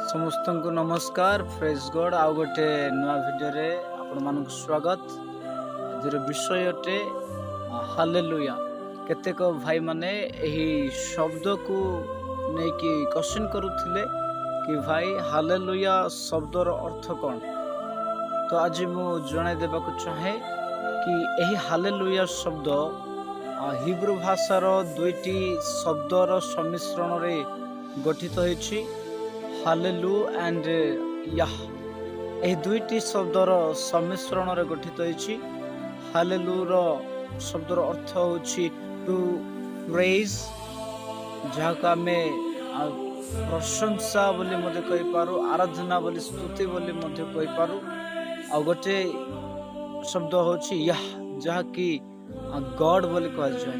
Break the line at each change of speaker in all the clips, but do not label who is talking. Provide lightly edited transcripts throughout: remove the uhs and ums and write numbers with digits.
समस्त को नमस्कार फ्रेश गॉड आउ गोटे नुआ वीडियो रे आपण मानक स्वागत। आज विषय अटे हालेलुया। केतेक भाई माने एही शब्द को नहीं कि क्वेश्चन करुथिले कि भाई हालेलुया शब्दर अर्थ कौन। तो आज मु जणाई देबा को चाहे कि एही हालेलुया शब्द हिब्रू भाषार दुईटी शब्दर सम्मिश्रण रे गठित होइछि। हालेलु एंड याह एही दुईटी शब्दर सम्मिश्रण रे गठित होइछि। हालेलुर शब्दर अर्थ होछि टू प्रेज, जहाका में प्रशंसा बोली मध्य कहि पारु, आराधना बोली स्तुति बोली मध्य कहि पारु। आ गोटे शब्द होछि याह, जहा कि गॉड बोली कह जाय।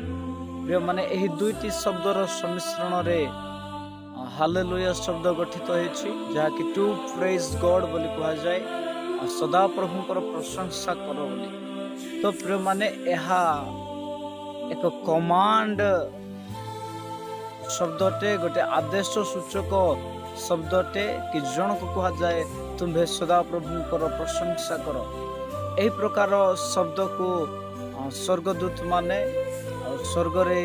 प्रिय माने एही दुईटी शब्दर सम्मिश्रण रे हालेलुया शब्द गठित होइछि, जहा कि टू प्रेज गॉड बोली कह जाए, सदा प्रभुଙ୍କର प्रशंसा करो बोली। तो प्रिय माने एहा एक कमांड शब्दटे, गोटे आदेश सूचक शब्दटे कि जन को कह जाए तुम्हें सदा प्रभुଙ୍କର प्रशंसा करो। एही प्रकार शब्द को स्वर्गदूत माने स्वर्ग रे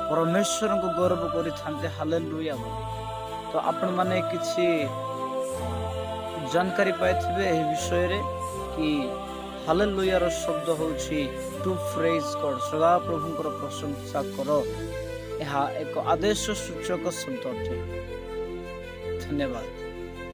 परमेश्वर को गौरव करि थांते हालेलुया। तो आपण माने किछि जानकारी पाइथिबे एही विषय रे कि हालेलुया रो शब्द होछि टू प्रेज गॉड, सदा प्रभुଙ୍କର प्रशंसा करो। यह एक आदेश सूचक शब्द अटे। धन्यवाद।